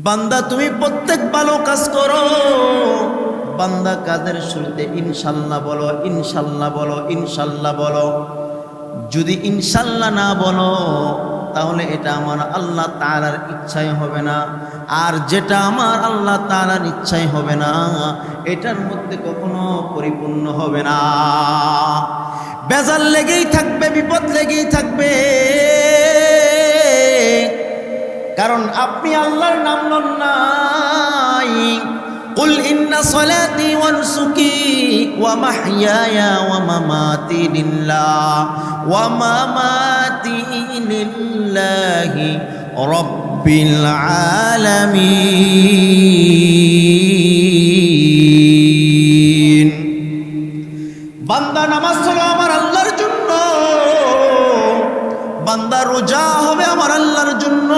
বান্দা তুমি প্রত্যেক ভালো কাজ করো, বান্দা কাজের শুরুতে ইনশাল্লাহ বলো, ইনশাল্লাহ বলো, ইনশাল্লাহ বলো। যদি ইনশাল্লাহ না বলো তাহলে এটা আমার আল্লাহ তাআলার ইচ্ছাই হবে না। আর যেটা আমার আল্লাহ তাআলার ইচ্ছাই হবে না, এটার মধ্যে কখনো পরিপূর্ণ হবে না। বেজার লেগেই থাকবে, বিপদ লেগেই থাকবে। কারণ আপনি আল্লাহর নাম লন নাই। কুল ইন্না সলাতি ওয়া নুসুকি ওয়া মাহইয়ায়া ওয়া মামাতি লিল্লাহ ওয়া মামাতি লিল্লাহি রাব্বিল আলামিন। বান্দা নামাজ হলো আমার আল্লাহর জন্য, বান্দা রোজা হবে আমার আল্লাহর জন্য,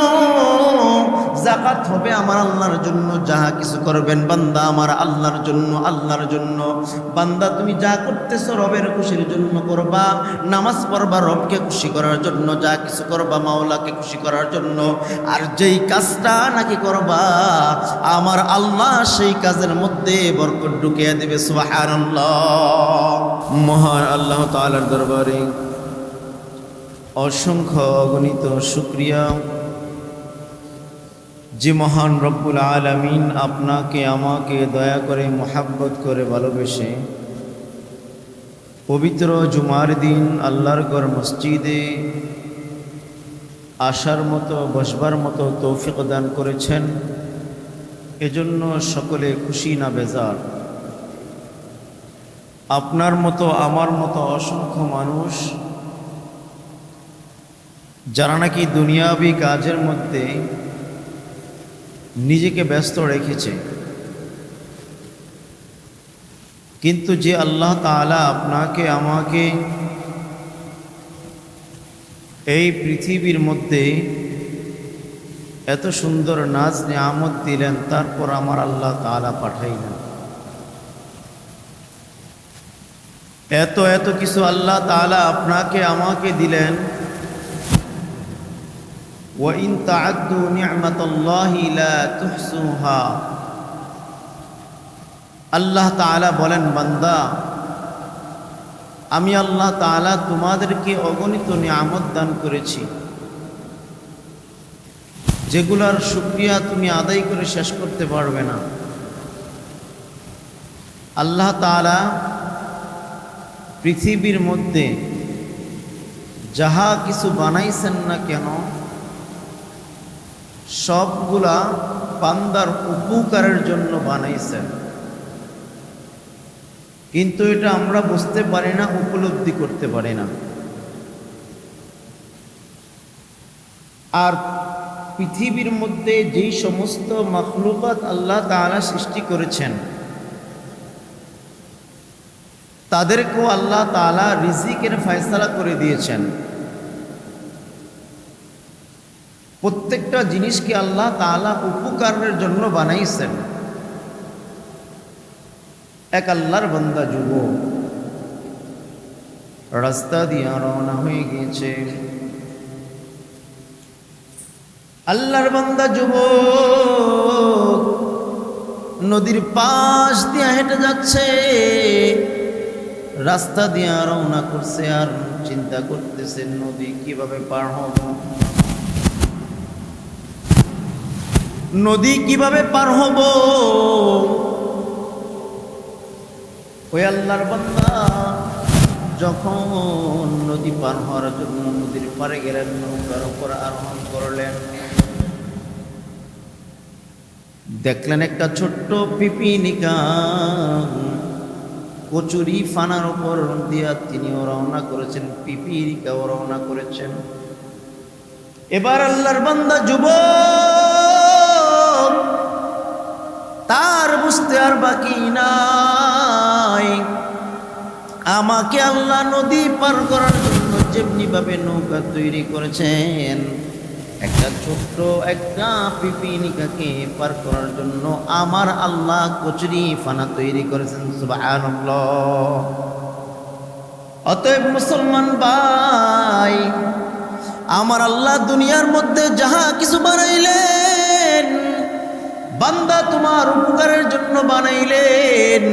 যাকাত হবে আমার আল্লাহর জন্য। যাহা কিছু করবেন বান্দা আমার আল্লাহর জন্য, আল্লাহর জন্য। বান্দা তুমি যা করতেছো রবের খুশির জন্য করবা। নামাজ পড়বা রবকে খুশি করার জন্য, যা কিছু করবা মাওলাকে খুশি করার জন্য। আর যেই কাজটা নাকি করবা আমার আল্লাহ সেই কাজের মধ্যে বরকত ঢুকিয়ে দেবে। সুবহানাল্লাহ। মহান আল্লাহ তাআলার দরবারে অসংখ্য অগণিত শুকরিয়া যে মহান রব্বুল আলামিন আপনাকে আমাকে দয়া করে মোহাব্বত করে ভালোবেসে পবিত্র জুমার দিন আল্লাহর ঘর মসজিদে আসার মতো, বসবার মতো তৌফিক দান করেছেন। এজন্য সকলে খুশি না বেজার। আপনার মতো আমার মতো অসংখ্য মানুষ যারা নাকি দুনিয়াবি কাজের মধ্যে নিজেকে ব্যস্ত রেখেছে, কিন্তু যে আল্লাহ তাআলা আপনাকে আমাকে এই পৃথিবীর মধ্যে এত সুন্দর নাজ নিয়ামত দিলেন, তারপর আমার আল্লাহ তাআলা পাঠাইলেন। এত এত কিছু আল্লাহ তাআলা আপনাকে আমাকে দিলেন। وَإِن تَعُدُّوا نِعْمَةَ اللَّهِ لَا تُحْصُوهَا। আল্লাহ তাআলা বলেন, বান্দা আমি আল্লাহ তাআলা তোমাদেরকে অগণিত নিয়ামত দান করেছি, যেগুলোর শুকরিয়া তুমি আদায় করে শেষ করতে পারবে না। আল্লাহ তাআলা পৃথিবীর মধ্যে যাহা কিছু বানাইছেন না কেন সবগুলা বান্দার উপকারের জন্য বানাইছেন, কিন্তু এটা আমরা বুঝতে পারি না, উপলব্ধি করতে পারি না। আর পৃথিবীর মধ্যে যেই সমস্ত মাখলুকাত আল্লাহ তাআলা সৃষ্টি করেছেন তাদেরকেও আল্লাহ তাআলা রিজিকের ফয়সালা করে দিয়েছেন। প্রত্যেকটা জিনিসকে আল্লাহ তাআলা উপকারের জন্য বানাইছেন। এক আল্লাহর বান্দা যুবক রাস্তা দিয়ে রওনা হয়ে গিয়েছে। আল্লাহর বান্দা যুবক নদীর পাশ দিয়ে হেঁটে যাচ্ছে, রাস্তা দিয়ে রওনা করছে আর চিন্তা করতেছে নদী কিভাবে পার হব, নদী কিভাবে পার হব। ওই আল্লাহর বান্দা যখন নদী পার হওয়ার জন্য নদীর পারে গেলেন, নৌকার উপর আরোহণ করলেন, দেখলেন একটা ছোট্ট পিপিলিকা কচুরি ফানার উপর দিয়া তিনিও রওনা করেছেন, পিপিলিকাও রওনা করেছেন। এবার আল্লাহর বান্দা যুবক তার বুঝতে আর বাকি নাই, আমাকে আল্লাহ নদী পার করার জন্য যেমনি ভাবে নৌকা তৈরি করেছেন, একটা ছোট্ট একটা পিপিলিকাকে পার করার জন্য আমার আল্লাহ কচুরি ফানা তৈরি করেছেন। সুবহানাল্লাহ। অতএব মুসলমান ভাই, আমার আল্লাহ দুনিয়ার মধ্যে যাহা কিছু বানাইলেন বান্দা তোমার উপকারের জন্য বানাইলেন।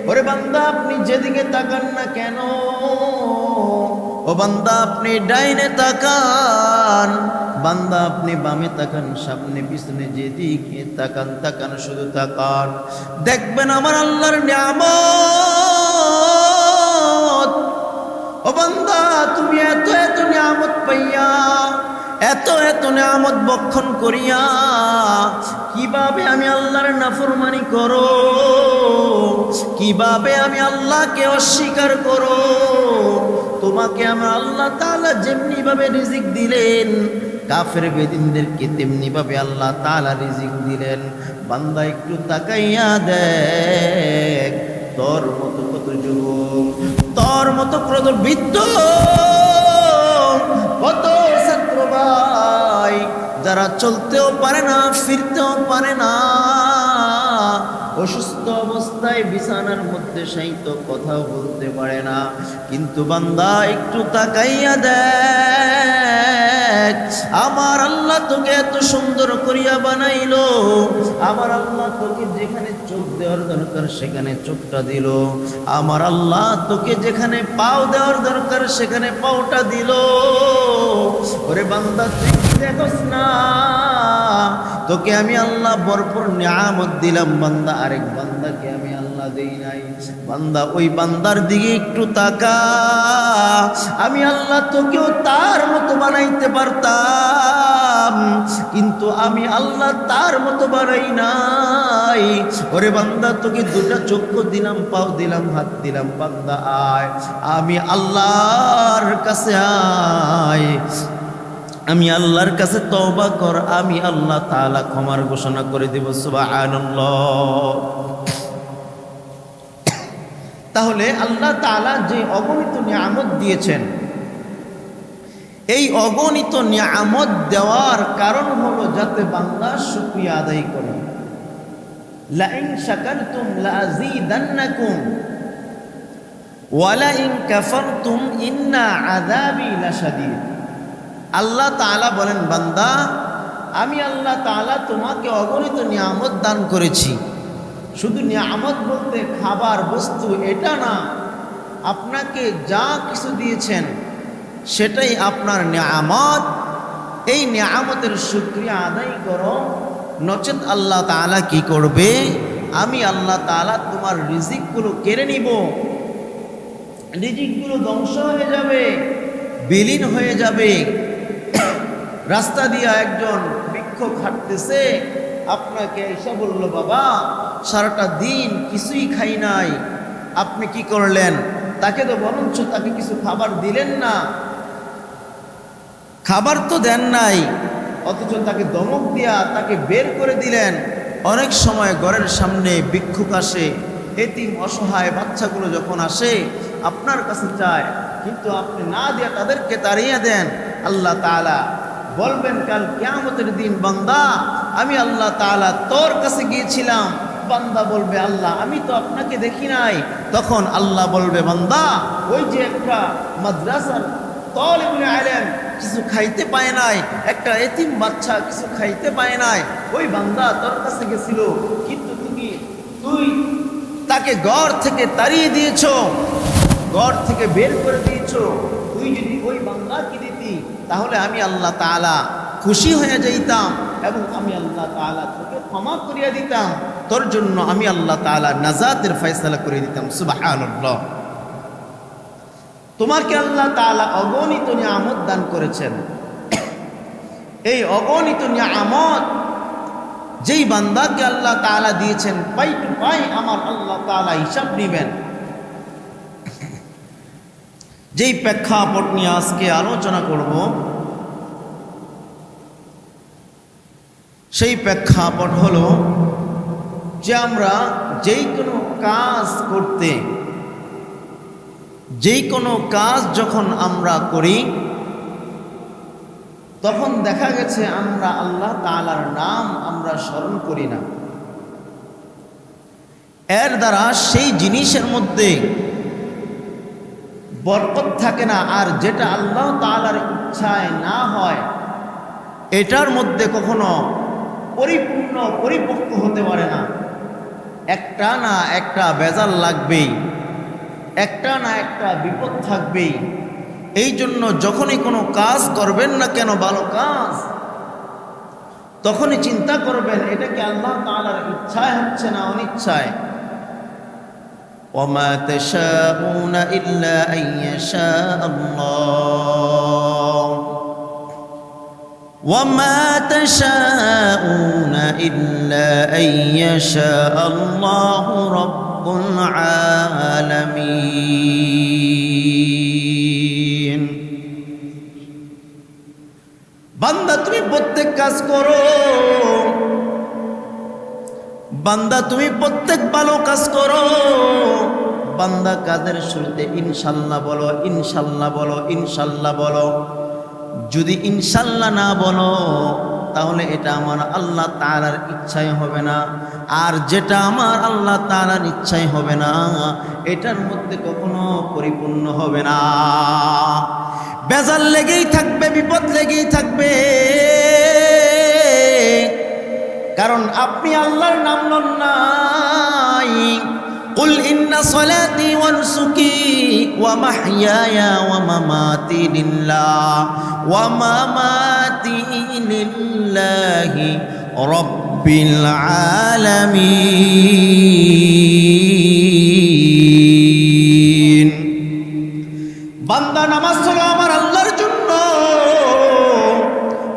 ওরে বান্দা আপনি যেদিকে তাকান না কেন, ও বান্দা আপনি ডাইনে তাকান, বান্দা আপনি বামে তাকান, সামনে পিছনে যেদিকে তাকান তাকান, শুধু তাকান, দেখবেন আমার আল্লাহর নিয়ামত। ও বান্দা তুমি এত এত নিয়ামত পাইয়া, এত এত নিয়ামত বক্ষণ করিয়া কিভাবে আমি আল্লাহর নাফরমানি করো, কিভাবে আমি আল্লাহকে অস্বীকার করো? তোমাকে আমার আল্লাহ তাআলা যেমনি ভাবে রিজিক দিলেন কাফের বেদিনদেরকে, তেমনি ভাবে আল্লাহ তাআলা রিজিক দিলেন। বান্দা একটু তাকাইয়া দেখ, তোর মতো কত যুবক, তোর মতো কত বৃদ্ধ, কত ছাত্র ভাই যারা চলতেও পারে না, ফিরতেও পারে না, অসুস্থ অবস্থায় বিছানার মধ্যে শায়িত, কথাও বলতে পারে না। কিন্তু বান্দা একটু তাকাইয়া দেখ, আমার আল্লাহ তোকে এত সুন্দর করিয়া বানাইলো, আমার আল্লাহ তোকে যেখানে চোখ দেওয়ার দরকার সেখানে চোখটা দিল, আমার আল্লাহ তোকে যেখানে পাও দেওয়ার দরকার সেখানে পাওটা দিল। ওরে বান্দা তুই দেখোস না, তোকে আমি আল্লাহ ভরপুর নিয়ামত দিলাম, বান্দা আরেক বান্দাকে আমি আল্লাহ দেই নাই। বান্দা ওই বান্দার দিকে একটু তাকা, আমি আল্লাহ তোকেও তার মতো বানাইতে পারতাম, কিন্তু আমি আল্লাহ তার মতো বানাই নাই। ওরে বান্দা তোকে দুটা চক্ষু দিলাম, পাও দিলাম, হাত দিলাম, বান্দা আয়, আমি আল্লাহর কাছে আয়, আমি আল্লাহর কাছে তওবা কর, আমি আল্লাহ তাআলা ক্ষমার ঘোষণা করে দেব। সুবহানাল্লাহ। তাহলে আল্লাহ তাআলা যে অগণিত নিয়ামত দিয়েছেন, এই অগণিত নিয়ামত দেওয়ার কারণ হলো যাতে বান্দা শুকরিয়া আদায় করে। লা ইন শাকারতুম লাযীদান্নাকুম ওয়া লা ইন কাফারতুম ইন্না আযাবি লাশাদীদ। আল্লাহ তাআলা বলেন, বান্দা আমি আল্লাহ তাআলা তোমাকে অগণিত নিয়ামত দান করেছি। শুধু নিয়ামত বলতে খাবার বস্তু এটা না, আপনাকে যা কিছু দিয়েছেন সেটাই আপনার নিয়ামত। এই নিয়ামতের শুকরিয়া আদায় করো, নচেত আল্লাহ তাআলা কি করবে? আমি আল্লাহ তাআলা তোমার রিজিকগুলো কেড়ে নিব, রিজিকগুলো ধ্বংস হয়ে যাবে, বিলীন হয়ে যাবে। রাস্তা দিয়া একজন ভিক্ষুক হাঁটতেছে, আপনাকে এসে বলল, বাবা সারাটা দিন কিছুই খাই নাই, আপনি কি করলেন? তাকে তো বরঞ্চ তাকে কিছু খাবার দিলেন না, খাবার তো দেন নাই, অথচ তাকে ধমক দিয়া তাকে বের করে দিলেন। অনেক সময় ঘরের সামনে ভিক্ষুক আসে, এতিম অসহায় বাচ্চাগুলো যখন আসে আপনার কাছে চায়, কিন্তু আপনি না দিয়া তাদেরকে তাড়িয়ে দেন। আল্লাহ তাআলা বলবেন কাল কিয়ামতের দিন, বান্দা আমি আল্লাহ তাআলা তোর কাছে গিয়েছিলাম। বান্দা বলবে, আল্লাহ আমি তো আপনাকে দেখি নাই। তখন আল্লাহ বলবে, বান্দা ওই যে একটা মাদ্রাসার তালিবুল ইলম কিছু খাইতে পায় নাই, একটা এতিম বাচ্চা কিছু খাইতে পায় নাই, ওই বান্দা তোর কাছে গেছিল, কিন্তু তুই তাকে ঘর থেকে তাড়িয়ে দিয়েছো, ঘর থেকে বের করে দিয়েছো। তুই যদি ওই বান্দাকে দিতি তাহলে আমি আল্লাহ তাআলা খুশি হয়ে যাইতাম এবং আমি আল্লাহ তাআলা তোকে ক্ষমা করিয়া দিতাম, তোর জন্য আমি আল্লাহ তাআলা নাজাতের ফয়সালা করে দিতাম। সুবহানাল্লাহ। তোমাকে আল্লাহ তাআলা অগণিত নিয়ামত দান করেছেন। এই অগণিত নিয়ামত যেই বান্দাকে আল্লাহ তাআলা দিয়েছেন, পাই টু পাই আমার আল্লাহ তাআলা হিসাব নেবেন। যেই প্রেক্ষাপট নিয়ে আজকে আলোচনা করব, সেই প্রেক্ষাপট হলো যে আমরা যেই কোনো কাজ করতে, যেই কোনো কাজ যখন আমরা করি তখন দেখা গেছে আমরা আল্লাহ তাআলার নাম আমরা স্মরণ করি না। এর দ্বারা সেই জিনিসের মধ্যে বরকত থাকে না, আর যেটা আল্লাহ তাআলার ইচ্ছায় না হয় এটার মধ্যে কখনো পরিপূর্ণ পরিপক্ক হতে পারে না। একটা না একটা ভেজাল লাগবেই, একটা না একটা বিপদ থাকবেই। এই জন্য যখনই কোনো কাজ করবেন না কেন, ভালো কাজ, তখনই চিন্তা করবেন এটা কি আল্লাহ তাআলার ইচ্ছায় হচ্ছে না অনিচ্ছায়। ওয়ামা তাশাউনা ইল্লা আইয়াশা আল্লাহ, ওয়ামা তাশাউনা ইল্লা আইয়াশা আল্লাহু রাব্বুল আলামিন। বান্দা তুমি প্রত্যেক কাজ করো, বান্দা তুমি প্রত্যেক ভালো কাজ করো। বান্দা কাজের শুরুতে ইনশাল্লাহ বলো, ইনশাল্লাহ বলো, ইনশাল্লাহ বলো। যদি ইনশাল্লাহ না বলো তাহলে এটা আমার আল্লাহ তাআলার ইচ্ছাই হবে না। আর যেটা আমার আল্লাহ তাআলার ইচ্ছাই হবে না, এটার মধ্যে কখনো পরিপূর্ণ হবে না। বেজাল লেগেই থাকবে, বিপদ লেগেই থাকবে। কারণ আপনি আল্লাহর নাম লন নাই। কুল ইন্না সলাতি ওয়া নুসুকি ওয়া মাহইয়ায়া ওয়া মামাতি লিল্লাহ ওয়া মামাতি লিল্লাহি রাব্বিল আলামিন। বান্দা নামাজ হলো আমার আল্লাহর জন্য,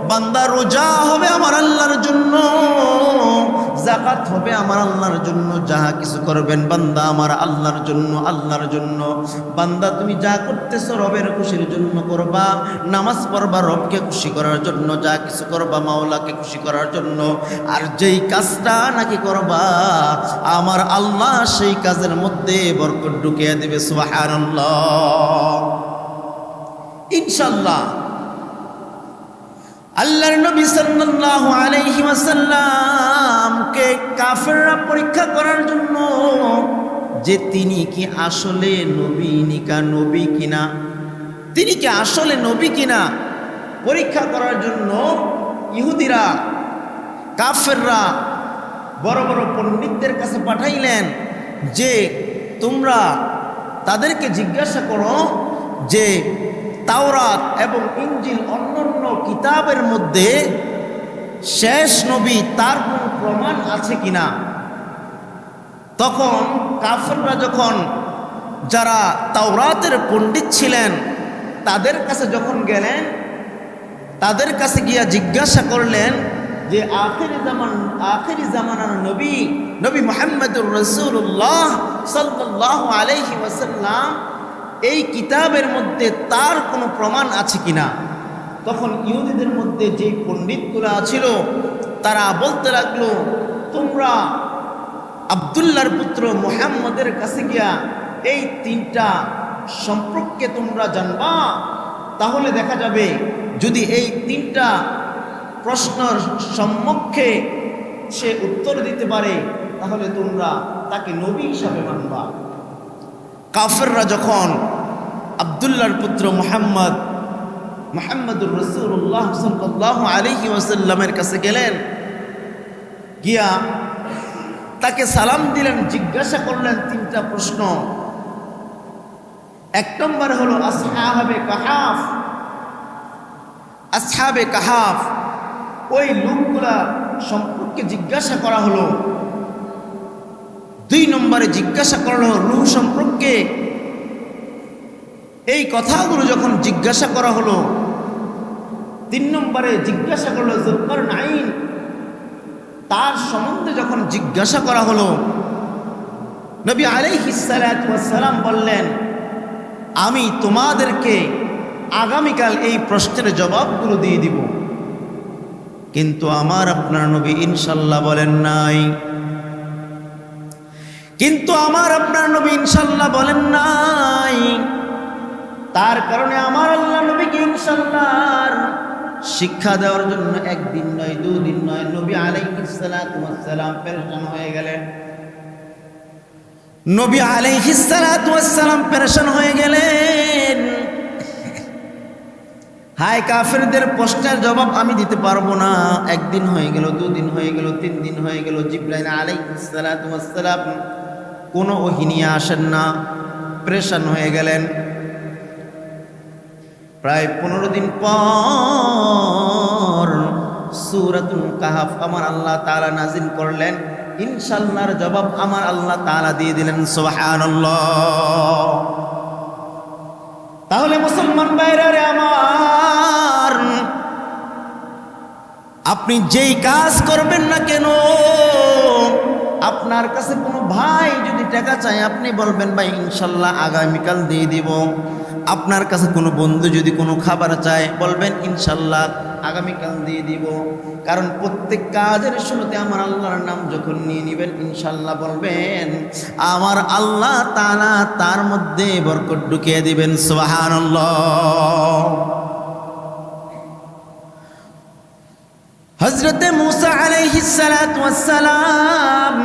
বান্দা রোজা হবে আমার আল্লাহর জন্য, যাকাত হবে আমার আল্লাহর জন্য। যাহা কিছু করবেন বান্দা আমার আল্লাহর জন্য, আল্লাহর জন্য। বান্দা তুমি যা করতেছো রবের খুশির জন্য করবা। নামাজ পড়বা রবকে খুশি করার জন্য, যা কিছু করবা মাওলাকে খুশি করার জন্য। আর যেই কাজটা নাকি করবা আমার আল্লাহ সেই কাজের মধ্যে বরকত ঢুকিয়ে দেবে। সুবহানাল্লাহ, ইনশাআল্লাহ। আল্লাহর নবী সাল্লাল্লাহু আলাইহি ওয়াসাল্লামকে কাফেররা পরীক্ষা করার জন্য যে তিনি কি আসলে নবী কিনা, তিনি কি আসলে নবী কিনা পরীক্ষা করার জন্য ইহুদিরা, কাফেররা বড় বড় পণ্ডিতদের কাছে পাঠাইলেন যে তোমরা তাদেরকে জিজ্ঞাসা করো যে তাওরাত এবং ইনজিল অন্যান্য কিতাবের মধ্যে শেষ নবী তার কোনো প্রমাণ আছে কিনা। তখন কাফেররা যখন, যারা তাওরাতের পণ্ডিত ছিলেন তাদের কাছে যখন গেলেন, তাদের কাছে গিয়া জিজ্ঞাসা করলেন যে আখিরি জামানার নবী মুহাম্মদুর রাসূলুল্লাহ সাল্লাল্লাহু আলাইহি ওয়াসাল্লাম এই কিতাবের মধ্যে তার কোনো প্রমাণ আছে কিনা। তখন ইহুদিদের মধ্যে যে পণ্ডিতগুলা ছিল তারা বলতে লাগলো, তোমরা আব্দুল্লাহর পুত্র মুহাম্মদের কাছে গিয়া এই তিনটা সম্পর্কে তোমরা জানবা, তাহলে দেখা যাবে যদি এই তিনটা প্রশ্নের সম্মুখে সে উত্তর দিতে পারে তাহলে তোমরা তাকে নবী হিসাবে মানবা। কাফেররা যখন আব্দুল্লাহর পুত্র মুহাম্মদুর রাসূলুল্লাহ সাল্লাল্লাহু আলাইহি ওয়াসাল্লামের কাছে গেলেন, গিয়া তাকে সালাম দিলেন, জিজ্ঞাসা করলেন তিনটা প্রশ্ন। এক নম্বর হলো আসহাবে কাহাফ, ওই লোকগুলা সম্পর্কে জিজ্ঞাসা করা হলো। দুই নম্বরে জিজ্ঞাসা করা হলো রূহ সম্পর্কে। এই কথাগুলো যখন জিজ্ঞাসা করা হলো, তিন নম্বরে জিজ্ঞাসা করলো যুলকারনাইন, তার সম্বন্ধে যখন জিজ্ঞাসা করা হলো, নবী আলাইহিস সালাতু ওয়াস সালাম বললেন, আমি তোমাদেরকে আগামীকাল এই প্রশ্নের জবাবগুলো দিয়ে দিব। কিন্তু আমার আপনার নবী ইনশাল্লাহ বলেন নাই, কিন্তু আমার আপনার নবী ইনশাল্লাহ বলেন নাই। তার কারণে আমার আল্লাহ নবীকে ইনশাল্লাহর শিক্ষা দেওয়ার জন্য একদিন নয়, দুদিন নয়, নবী আলাইহিস সালাতু ওয়াস সালাম পেরেশান হয়ে গেলেন। নবী আলাইহিস সালাতু ওয়াস সালাম পেরেশান হয়ে গেলেন। হায় কাফেরদের প্রশ্নের জবাব আমি দিতে পারবো না। একদিন হয়ে গেল, দুদিন হয়ে গেল, 3 দিন হয়ে গেল, জিবরাইল আলাইহিস সালাতু ওয়াস সালাম কোনো ওহী নিয়ে আসেন না, পেরেশান হয়ে গেলেন। প্রায় 15 দিন পর সূরাতুল কাহফ আমার আল্লাহ তাআলা নাজিল করলেন। ইনশাআল্লাহর জবাব আমার আল্লাহ তাআলা দিয়ে দিলেন। সুবহানাল্লাহ। তাহলে মুসলমান ভাইরা রে আমার, আপনি যেই কাজ করবেন না কেন, আপনার কাছে কোনো ভাই যদি টাকা চায় আপনি বলবেন ভাই ইনশাল্লাহ আগামীকাল দিয়ে দিব। আপনার কাছে কোনো বন্ধু যদি কোনো খাবার চায় বলবেন ইনশাল্লাহ আগামীকাল দিয়ে দিব। কারণ প্রত্যেক কাজের শুরুতে আমার আল্লাহর নাম যখন নিয়ে নেবেন ইনশাল্লাহ বলবেন, আমার আল্লাহ তাআলা তার মধ্যে বরকত ঢুকিয়ে দিবেন। সুবহানাল্লাহ। হযরতে মূসা আলাইহিস সালাতু ওয়াস সালাম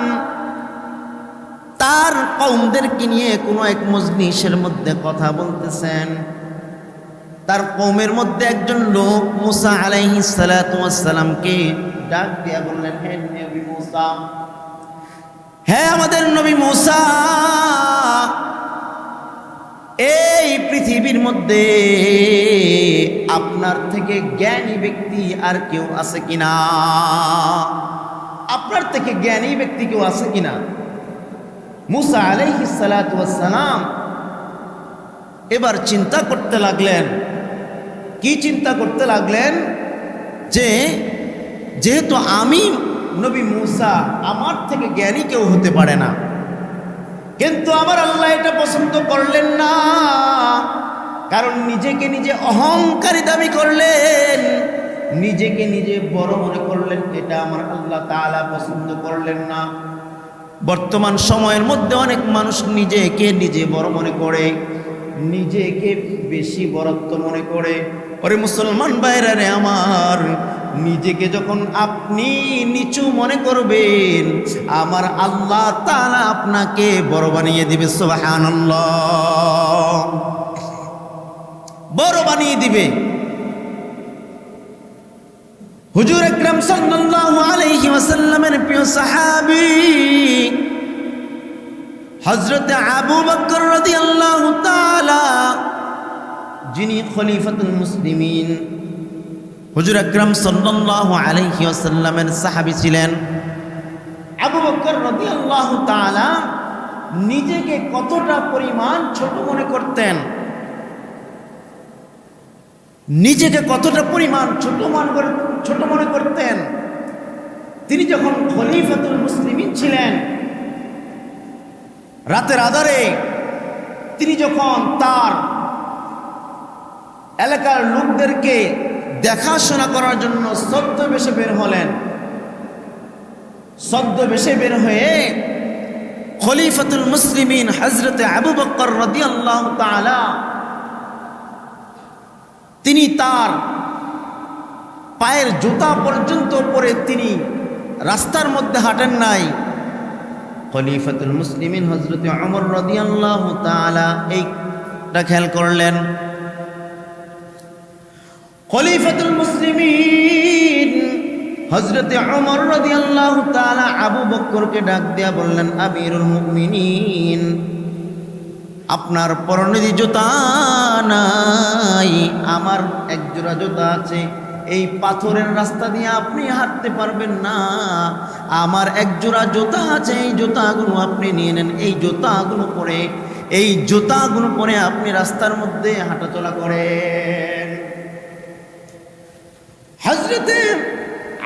তার কওমদেরকে নিয়ে কোনো এক মজলিসের মধ্যে কথা বলতেছেন। তার কওমের মধ্যে একজন লোক মূসা আলাইহিস সালাতু ওয়াস সালামকে ডাক দিয়া বললেন, হে নবী মূসা, হে আমাদের নবী মূসা, এই পৃথিবীর মধ্যে আপনার থেকে জ্ঞানী ব্যক্তি আর কেউ আছে কিনা? আপনার থেকে জ্ঞানী ব্যক্তি কেউ আছে কিনা? মূসা আলাইহিস সালাতু ওয়াস সালাম এবার চিন্তা করতে লাগলেন। কি চিন্তা করতে লাগলেন? যে যেহেতু আমি নবী মূসা, আমার থেকে জ্ঞানী কেউ হতে পারে না, কিন্তু আমার আল্লাহ এটা পছন্দ করলেন না। কারণ নিজেকে নিজে অহংকারী দাবি করলেন, নিজেকে নিজে বড় মনে করলেন, এটা আমার আল্লাহ তাআলা পছন্দ করলেন না। বর্তমান সময়ের মধ্যে অনেক মানুষ নিজেকে নিজে বড় মনে করে, নিজেকে বেশি বড়ত্ব মনে করে। ওরে মুসলমান ভাইরা রে আমার, নিজেকে যখন আপনি নিচু মনে করবেন আমার আল্লাহ তাআলা আপনাকে বড় বানিয়ে দিবে। সুবহানাল্লাহ। বড় বানিয়ে দিবে। হুজুর আকরাম সাল্লাল্লাহু আলাইহি ওয়াসাল্লামের প্রিয় সাহাবী হযরত আবু বকর রাদিয়াল্লাহু তাআলা, যিনি খলিফাতুল মুসলিমিন, হুজুর আকরাম সাল্লাল্লাহু আলাইহি ওয়াসাল্লামের সাহাবী ছিলেন। আবু বকর রাদিয়াল্লাহু তাআলা নিজেকে কতটা পরিমাণ ছোট মনে করতেন, নিজেকে কতটা পরিমাণ ছোট মনে করতেন। তিনি যখন খলিফাতুল মুসলিমিন ছিলেন, রাতের আধারে তিনি যখন তার এলাকার লোকদেরকে দেখাশোনা করার জন্য ছদ্মবেশে বের হলেন, ছদ্মবেশে বের হয়ে খলিফাতুল মুসলিমিন হযরত আবু বকর রাদিয়াল্লাহু তাআলা তিনি তার পায়ের জুতা পর্যন্ত পরে তিনি রাস্তার মধ্যে হাঁটেন নাই। খলিফাতুল মুসলিমিন হযরত ওমর রাদিয়াল্লাহু তাআলা এইটা খেয়াল করলেন। খলিফাতুল মুসলিমিন হযরত ওমর রাদিয়াল্লাহু তাআলা আবু বকরকে ডাক দিয়া বললেন, আমিরুল মুমিনিন, আপনার পরনে জুতা নাই, আমার এক জোড়া জুতা আছে, এই পাথরের রাস্তা দিয়ে আপনি হাঁটতে পারবেন না, আমার এক জোড়া জুতা আছে, এই জুতাগুলো আপনি নিয়ে নেন, এই জুতাগুলো পরে আপনি রাস্তার মধ্যে হাঁটাচলা করেন। হযরতে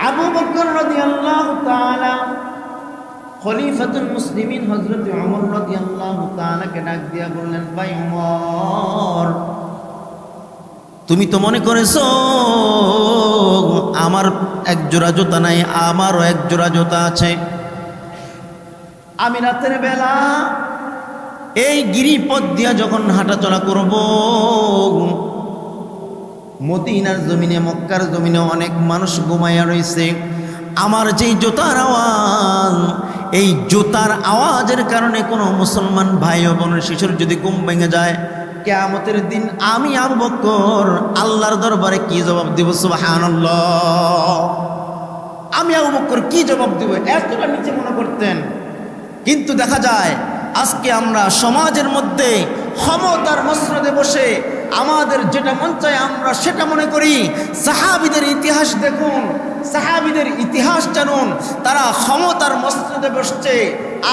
আবু বকর রাদিয়াল্লাহু তাআলা খলিফাতুল মুসলিমিন হযরত ওমর রাদিয়াল্লাহু তাআলাকে ডাক দিয়া বললেন, ভাই ওমর, তুমি তো মনে করেছো আমার এক জোড়া জুতা নাই, আমারও এক জোড়া জুতা আছে। আমি রাতের বেলা এই গিরিপথ দিয়া যখন হাঁটাচলা করব, মদিনার জমিনে, মক্কার জমিনে অনেক মানুষ ঘুমাইয়া রয়েছে, আমার যেই জুতার আওয়াজ, এই জুতার আওয়াজের কারণে কোনো মুসলমান ভাই ও বোনের শিশুর যদি ঘুম ভেঙে যায়, কিয়ামতের দিন আমি আবু বকর আল্লাহর দরবারে কি জবাব দিব? সুবহানাল্লাহ। আমি আবু বকর কি জবাব দিব? এতটা নিচে মনে করতেন। কিন্তু দেখা যায় আজকে আমরা সমাজের মধ্যে ক্ষমতার মসনদে বসে আমাদের যেটা মন চায় আমরা সেটা মনে করি। সাহাবীদের ইতিহাস দেখুন, সাহাবীদের ইতিহাস জানুন, তারা ক্ষমতার মসনদে বসছে।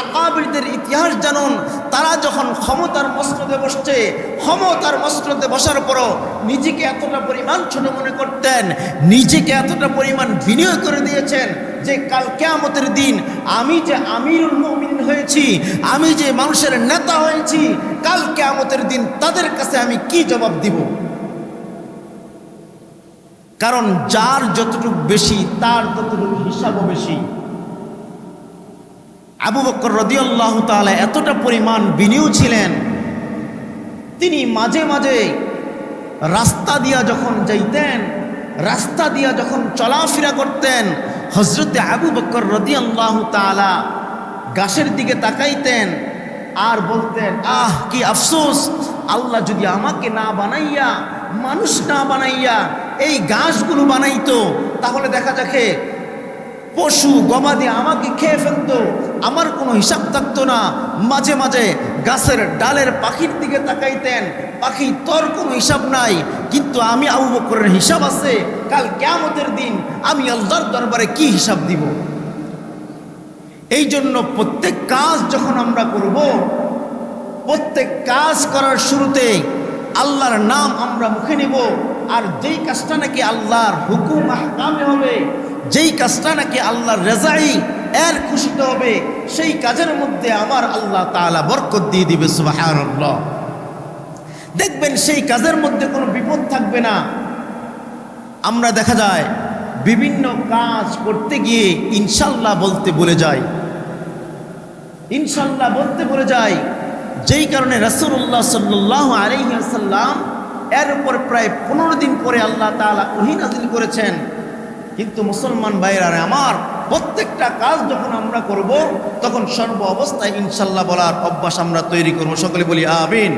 আকাবিরদের ইতিহাস জানুন, তারা যখন ক্ষমতার মসনদে বসছে, ক্ষমতার মসনদে বসার পরও নিজেকে এতটা পরিমাণ ছোট মনে করতেন, নিজেকে এতটা পরিমাণ বিনিয়োগ করে দিয়েছেন যে কাল কিয়ামতের দিন আমি যে আমিরুল মুমিনিন হয়েছি, আমি যে মানুষের নেতা হয়েছি, কাল কিয়ামতের দিন তাদের কাছে আমি কি জবাব দিব? কারণ যার যতটুকু বেশি তার ততটুকু হিসাবও বেশি। আবু বকর রাদিয়াল্লাহু তাআলা এতটা পরিমাণ বিনিয়োগ ছিলেন, তিনি মাঝে মাঝে রাস্তা দিয়া যখন যাইতেন, রাস্তা দিয়া যখন চলাফেরা করতেন, হযরতে আবু বকর রাদিয়াল্লাহু তাআলা গাছের দিকে তাকাইতেন আর বলতেন, আহ কি আফসোস, আল্লাহ যদি আমাকে না বানাইয়া, মানুষ না বানাইয়া এই গাছগুলো বানাইতো, তাহলে দেখা যাচ্ছে পশু গবাদি আমাকে খেয়ে ফেলতো, আমার কোনো হিসাব থাকতো না। মাঝে মাঝে গাছের ডালের পাখির দিকে তাকাইতেন, পাখি তোর কোনো হিসাব নাই, কিন্তু আমি আবু বকরের হিসাব আছে। কাল কিয়ামতের দিন আমি আল্লাহর দরবারে কি হিসাব দিব? এই জন্য প্রত্যেক কাজ যখন আমরা করব, প্রত্যেক কাজ করার শুরুতে আল্লাহর নাম আমরা মুখে নেব। আর যেই কাজটা নাকি আল্লাহর হুকুম আহকামে হবে, যেই কাজটা নাকি আল্লাহর রেজাই এর খুশিতে হবে, সেই কাজের মধ্যে আমার আল্লাহ তাআলা বরকত দিয়ে দিবে। সুবহানাল্লাহ। দেখবেন সেই কাজের মধ্যে কোনো বিপদ থাকবে না। আমরা দেখা যায় বিভিন্ন কাজ করতে গিয়ে ইনশাল্লাহ বলতে ভুলে যাই, ইনশাল্লাহ বলতে ভুলে যাই। যেই কারণে রাসূলুল্লাহ সাল্লাল্লাহু আলাইহি ওয়াসাল্লাম এর উপর প্রায় 15 দিন পরে আল্লাহ তাআলা ওহী নাযিল করেছেন। কিন্তু মুসলমান ভাইরা আমার, প্রত্যেকটা কাজ যখন আমরা করব তখন সর্ব অবস্থায় ইনশাল্লাহ বলার অভ্যাস আমরা তৈরি করব। সকলে বলি আমিন।